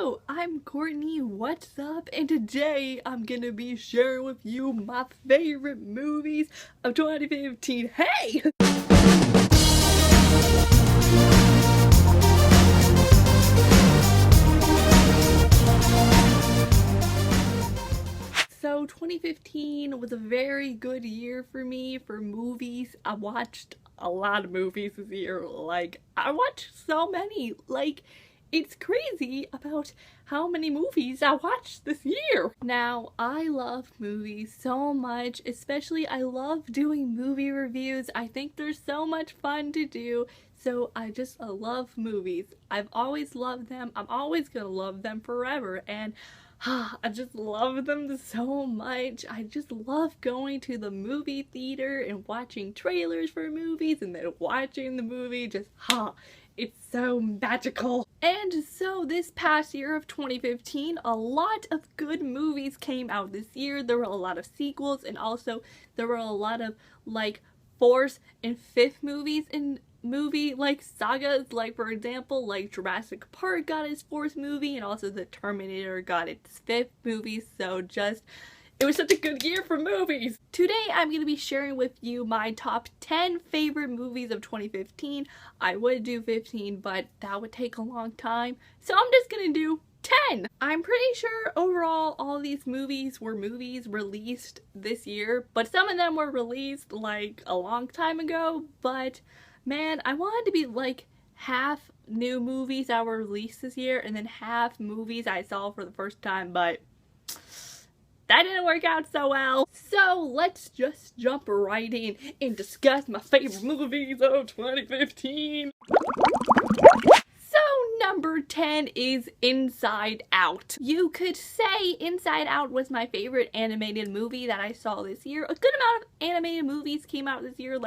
Hello, I'm Courtney, what's up? And today I'm gonna be sharing with you my favorite movies of 2015. Hey! So 2015 was a very good year for me for movies. I watched a lot of movies this year. I watched so many. It's crazy about how many movies I watched this year. Now, I love movies so much, especially I love doing movie reviews. I think they're so much fun to do, so I love movies. I've always loved them. I'm always gonna love them forever, and I just love them so much. I just love going to the movie theater and watching trailers for movies and then watching the movie. It's so magical. And so this past year of 2015, a lot of good movies came out this year. There were a lot of sequels, and also there were a lot of fourth and fifth movies in sagas, for example, Jurassic Park got its fourth movie, and also the Terminator got its fifth movie. So it was such a good year for movies. Today I'm going to be sharing with you my top 10 favorite movies of 2015. I would do 15, but that would take a long time, so I'm just going to do 10. I'm pretty sure overall all these movies were movies released this year, but some of them were released a long time ago. But man, I wanted to be half new movies that were released this year and then half movies I saw for the first time, but that didn't work out so well. So let's just jump right in and discuss my favorite movies of 2015. So number 10 is Inside Out. You could say Inside Out was my favorite animated movie that I saw this year. A good amount of animated movies came out this year,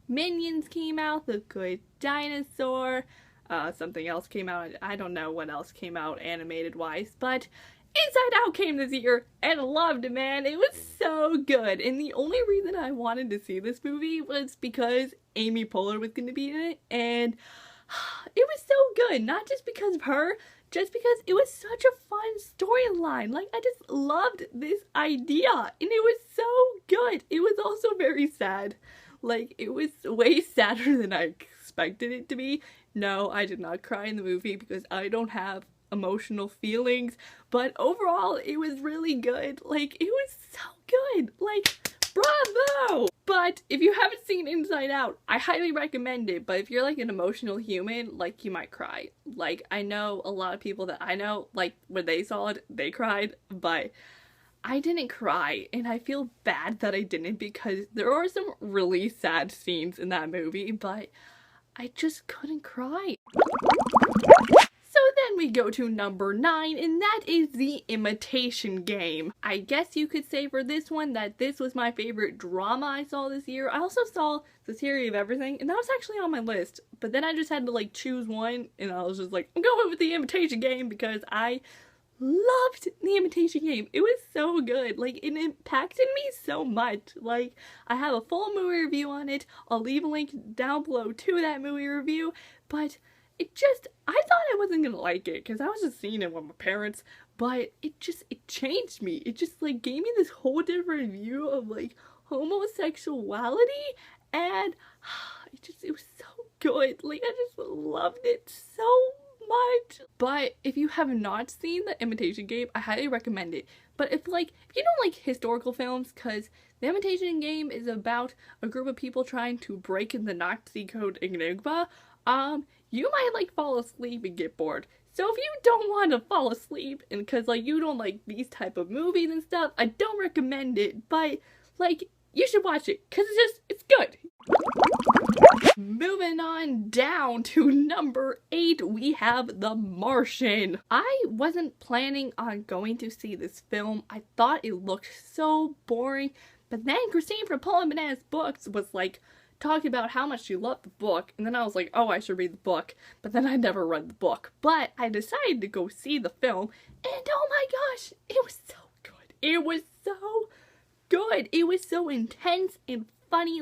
Minions came out, The Good Dinosaur, something else came out. I don't know what else came out animated wise, but Inside Out came this year and I loved it, man. It was so good. And the only reason I wanted to see this movie was because Amy Poehler was going to be in it, and it was so good. Not just because of her, just because it was such a fun storyline. I just loved this idea, and it was so good. It was also very sad. It was way sadder than I expected it to be. No, I did not cry in the movie because I don't have emotional feelings, but overall it was really good. It was so good. Bravo! But if you haven't seen Inside Out, I highly recommend it. But if you're an emotional human, you might cry. I know a lot of people that I know, when they saw it, they cried, but I didn't cry, and I feel bad that I didn't because there are some really sad scenes in that movie, but I just couldn't cry. So then we go to number 9, and that is The Imitation Game. I guess you could say for this one that this was my favorite drama I saw this year. I also saw The Theory of Everything, and that was actually on my list, but then I just had to choose one, and I was just I'm going with The Imitation Game because I loved The Imitation Game. It was so good. It impacted me so much. I have a full movie review on it. I'll leave a link down below to that movie review, but I thought I wasn't gonna like it because I was just seeing it with my parents, but it changed me. It just gave me this whole different view of homosexuality, and it was so good. I just loved it so much. But if you have not seen The Imitation Game, I highly recommend it. But if you don't like historical films, because The Imitation Game is about a group of people trying to break in the Nazi code Enigma, you might fall asleep and get bored. So if you don't want to fall asleep, and because you don't like these type of movies and stuff, I don't recommend it. But you should watch it because it's good. Moving on down to number 8, we have The Martian. I wasn't planning on going to see this film. I thought it looked so boring, but then Christine from Pulling Bananas Books was talking about how much she loved the book, and then I was oh, I should read the book, but then I never read the book. But I decided to go see the film, and oh my gosh, it was so good. It was so good. It was so intense and funny.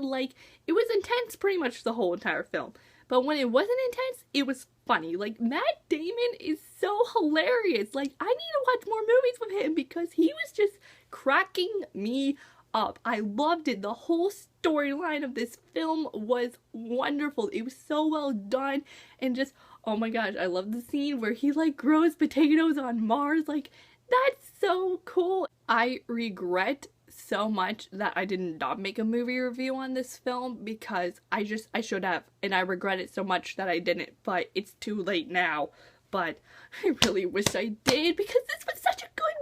It was intense pretty much the whole entire film, but when it wasn't intense, it was funny. Like, Matt Damon is so hilarious. Like, I need to watch more movies with him because he was just cracking me up. I loved it. The whole storyline of this film was wonderful. It was so well done, and just, oh my gosh, I love the scene where he like grows potatoes on Mars. Like, that's so cool. I regret so much that I did not make a movie review on this film because I should have, and I regret it so much that I didn't, but it's too late now. But I really wish I did because this was such a good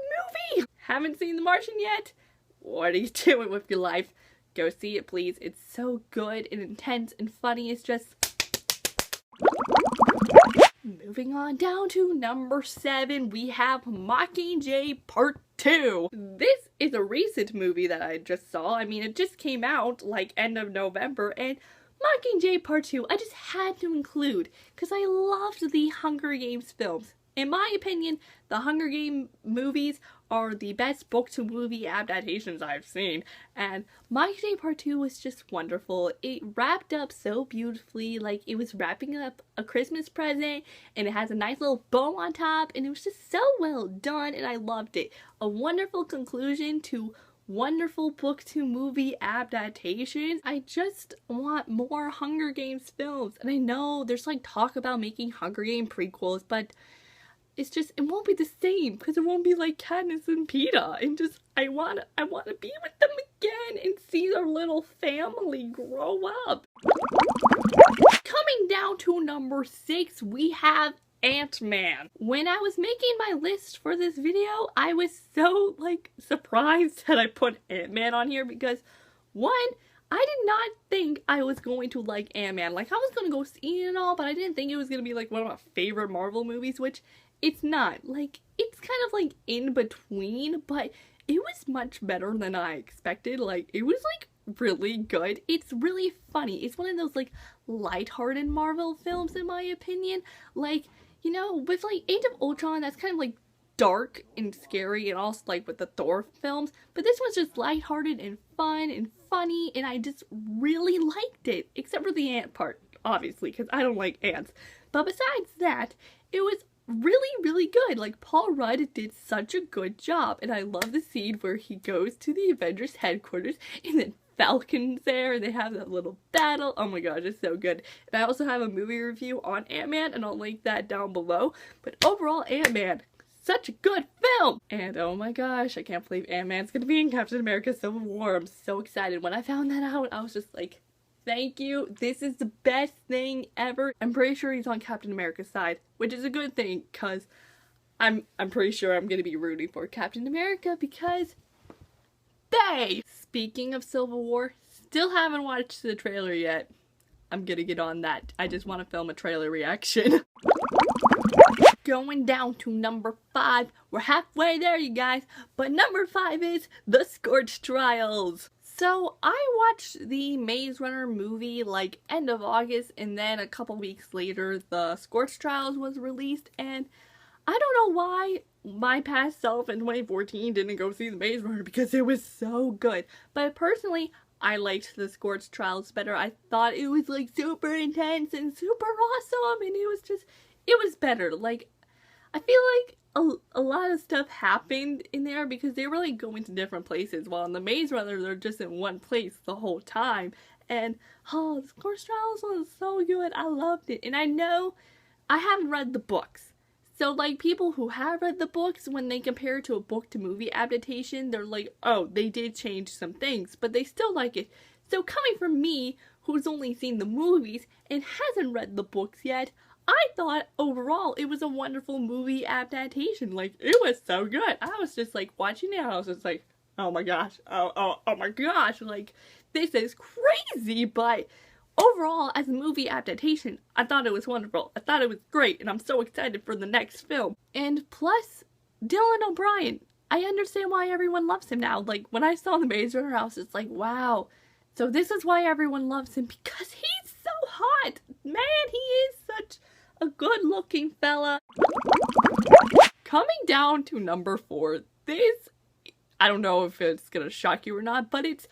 movie. Haven't seen The Martian yet? What are you doing with your life? Go see it, please. It's so good and intense and funny. It's just... Moving on down to number 7, we have Mockingjay Part 2. This is a recent movie that I just saw. I mean, it just came out like end of November, and Mockingjay Part 2 I just had to include because I loved the Hunger Games films. In my opinion, the Hunger Games movies are the best book-to-movie adaptations I've seen, and Mockingjay Part 2 was just wonderful. It wrapped up so beautifully, like it was wrapping up a Christmas present, and it has a nice little bow on top, and it was just so well done, and I loved it. A wonderful conclusion to wonderful book-to-movie adaptations. I just want more Hunger Games films, and I know there's like talk about making Hunger Games prequels, but it's just, it won't be the same because it won't be like Katniss and Peeta, and just I want to be with them again and see their little family grow up. Coming down to number 6, we have AntMan. When I was making my list for this video, I was so like surprised that I put AntMan on here because one, I did not think I was going to like AntMan. Like, I was gonna go see it and all, but I didn't think it was gonna be like one of my favorite Marvel movies, which it's not. Like, it's kind of like in between, but it was much better than I expected. Like, it was like really good. It's really funny. It's one of those like lighthearted Marvel films in my opinion. Like, you know, with like Age of Ultron, that's kind of like dark and scary, and also like with the Thor films, but this one's just lighthearted and fun and funny, and I just really liked it, except for the ant part, obviously, because I don't like ants. But besides that, it was really good. Like, Paul Rudd did such a good job, and I love the scene where he goes to the Avengers headquarters and then Falcon's there and they have that little battle. Oh my gosh, it's so good. And I also have a movie review on Ant-Man, and I'll link that down below. But overall, Ant-Man, such a good film! And oh my gosh, I can't believe Ant-Man's gonna be in Captain America Civil War. I'm so excited. When I found that out, I was just like, thank you. This is the best thing ever. I'm pretty sure he's on Captain America's side, which is a good thing because I'm pretty sure I'm gonna be rooting for Captain America because they! Speaking of Civil War, still haven't watched the trailer yet. I'm gonna get on that. I just want to film a trailer reaction. Going down to number 5. We're halfway there, you guys. But number 5 is The Scorch Trials. So I watched the Maze Runner movie like end of August, and then a couple weeks later the Scorch Trials was released, and I don't know why my past self in 2014 didn't go see the Maze Runner because it was so good. But personally, I liked the Scorch Trials better. I thought it was like super intense and super awesome, and it was better. Like, I feel like a lot of stuff happened in there because they were like going to different places, while in the Maze Runner they're just in one place the whole time. And oh, the Scorch Trials was so good. I loved it. And I know I haven't read the books, so like people who have read the books, when they compare it to a book to movie adaptation, they're like, oh, they did change some things, but they still like it. So coming from me, who's only seen the movies and hasn't read the books yet, I thought overall it was a wonderful movie adaptation. Like, it was so good. I was just like watching it, I was just like, oh my gosh, oh my gosh, like, this is crazy. But overall, as a movie adaptation, I thought it was wonderful. I thought it was great, and I'm so excited for the next film. And plus, Dylan O'Brien, I understand why everyone loves him now. Like, when I saw the Maze Runner, I was just like, wow. So this is why everyone loves him, because he's so hot. Man, he is such a good-looking fella. Coming down to number 4, this, I don't know if it's gonna shock you or not, but it's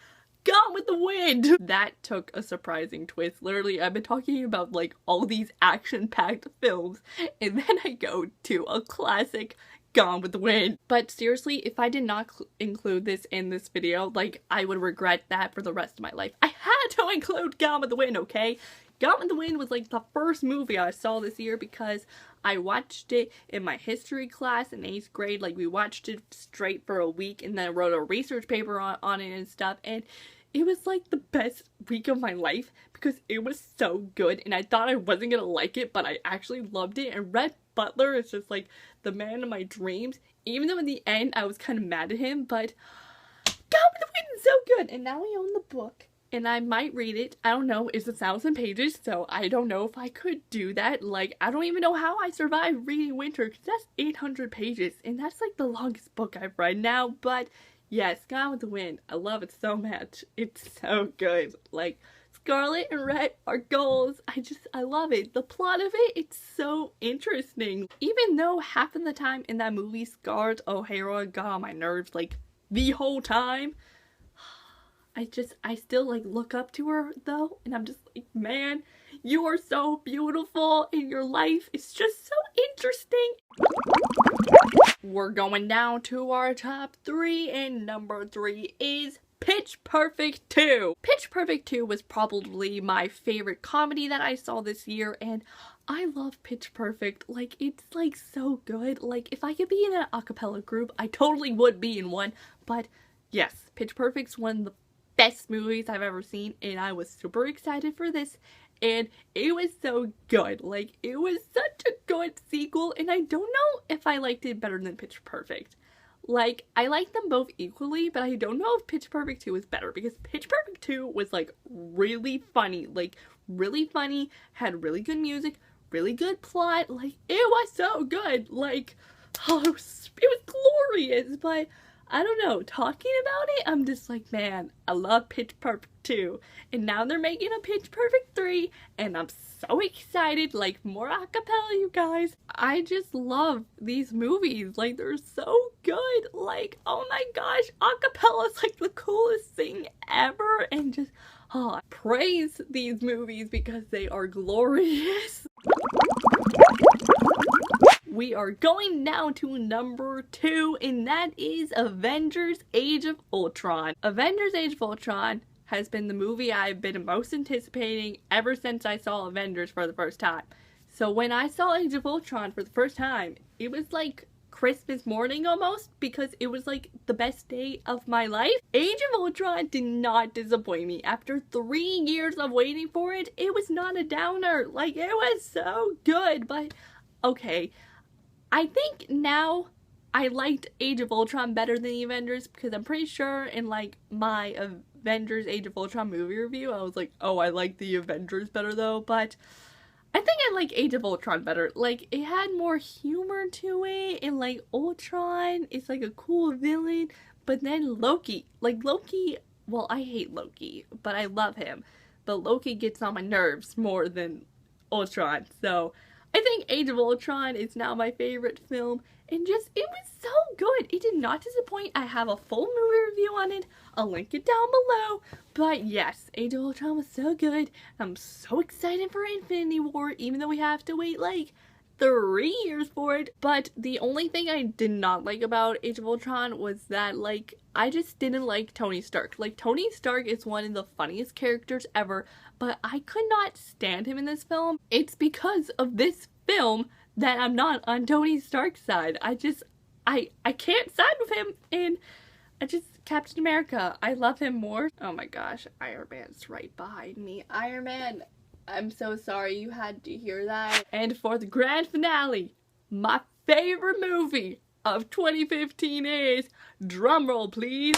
Gone with the Wind! That took a surprising twist. Literally, I've been talking about like all these action-packed films, and then I go to a classic, Gone with the Wind. But seriously, if I did not include this in this video, like, I would regret that for the rest of my life. I had to include Gone with the Wind, okay? Gone with the Wind was like the first movie I saw this year because I watched it in my history class in 8th grade. Like, we watched it straight for a week and then wrote a research paper on it and stuff. And it was like the best week of my life because it was so good. And I thought I wasn't gonna like it, but I actually loved it. And Rhett Butler is just like the man of my dreams. Even though in the end I was kind of mad at him, but Gone with the Wind is so good. And now I own the book. And I might read it. I don't know, it's 1,000 pages, so I don't know if I could do that. Like, I don't even know how I survived reading Winter, because that's 800 pages, and that's like the longest book I've read now. But yes, Gone with the Wind, I love it so much. It's so good. Like, Scarlet and Red are goals. I love it. The plot of it, it's so interesting. Even though half of the time in that movie, Scarlett O'Hara got on my nerves, like, the whole time. I still like look up to her though, and I'm just like, man, you are so beautiful in your life. It's just so interesting. We're going down to our top 3, and number 3 is Pitch Perfect 2. Pitch Perfect 2 was probably my favorite comedy that I saw this year, and I love Pitch Perfect. Like, it's like so good. Like, if I could be in an a cappella group, I totally would be in one. But yes, Pitch Perfect's one of the best movies I've ever seen, and I was super excited for this, and it was so good. Like, it was such a good sequel, and I don't know if I liked it better than Pitch Perfect. Like, I like them both equally, but I don't know if Pitch Perfect 2 was better, because Pitch Perfect 2 was like really funny, had really good music, really good plot. Like, it was so good. Like, oh, it was glorious. But I don't know, talking about it, I'm just like, man, I love Pitch Perfect 2, and now they're making a Pitch Perfect 3, and I'm so excited. Like, more acapella, you guys. I just love these movies. Like, they're so good. Like, oh my gosh, acapella is like the coolest thing ever, and just, oh, I praise these movies because they are glorious. We are going down to number 2, and that is Avengers Age of Ultron. Avengers Age of Ultron has been the movie I've been most anticipating ever since I saw Avengers for the first time. So when I saw Age of Ultron for the first time, it was like Christmas morning almost, because it was like the best day of my life. Age of Ultron did not disappoint me. After 3 years of waiting for it, it was not a downer. Like, it was so good. But okay, I think now I liked Age of Ultron better than the Avengers, because I'm pretty sure in like my Avengers Age of Ultron movie review, I was like, oh, I like the Avengers better though. But I think I like Age of Ultron better. Like, it had more humor to it, and like Ultron is like a cool villain. But then Loki, well, I hate Loki, but I love him. But Loki gets on my nerves more than Ultron, so I think Age of Ultron is now my favorite film, and just, it was so good. It did not disappoint. I have a full movie review on it. I'll link it down below. But yes, Age of Ultron was so good. I'm so excited for Infinity War, even though we have to wait like 3 years for it. But the only thing I did not like about Age of Ultron was that, like, I just didn't like Tony Stark. Like, Tony Stark is one of the funniest characters ever, but I could not stand him in this film. It's because of this film that I'm not on Tony Stark's side. I can't side with him, and Captain America, I love him more. Oh my gosh, Iron Man's right behind me. Iron Man, I'm so sorry you had to hear that. And for the grand finale, my favorite movie of 2015 is, drumroll please,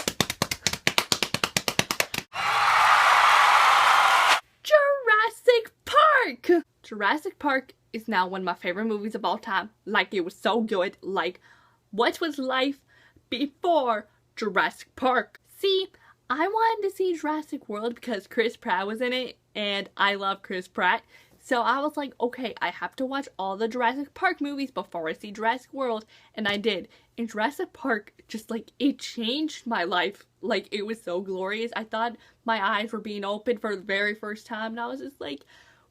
Jurassic Park! Jurassic Park is now one of my favorite movies of all time. Like, it was so good. Like, what was life before Jurassic Park? See, I wanted to see Jurassic World because Chris Pratt was in it, and I love Chris Pratt. So I was like, okay, I have to watch all the Jurassic Park movies before I see Jurassic World, and I did. And Jurassic Park just like, it changed my life. Like, it was so glorious. I thought my eyes were being opened for the very first time, and I was just like,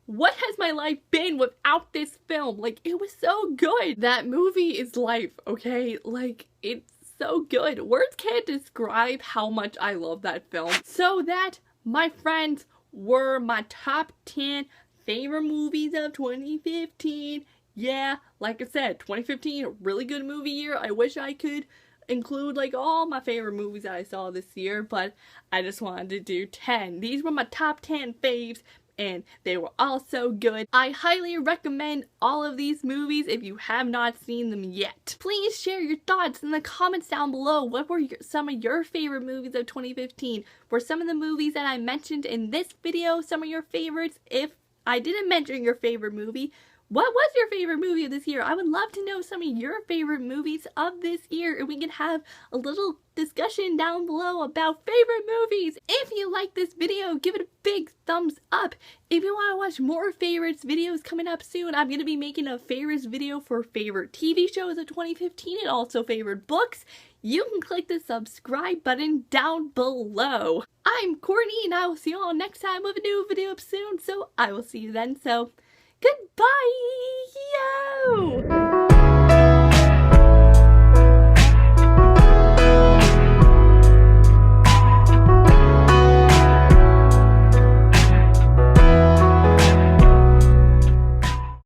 what has my life been without this film? Like, it was so good. That movie is life, okay? Like, it's so good. Words can't describe how much I love that film. So that, my friends, were my top 10 favorite movies of 2015. Yeah, like I said, 2015, a really good movie year. I wish I could include like all my favorite movies that I saw this year, but I just wanted to do 10. These were my top 10 faves, and they were all so good. I highly recommend all of these movies if you have not seen them yet. Please share your thoughts in the comments down below. What were some of your favorite movies of 2015? Were some of the movies that I mentioned in this video some of your favorites? If I didn't mention your favorite movie, what was your favorite movie of this year? I would love to know some of your favorite movies of this year, and we can have a little discussion down below about favorite movies. If you like this video, give it a big thumbs up. If you want to watch more favorites videos coming up soon, I'm going to be making a favorites video for favorite TV shows of 2015 and also favorite books. You can click the subscribe button down below. I'm Courtney, and I will see you all next time with a new video up soon, so I will see you then. So goodbye! Yo!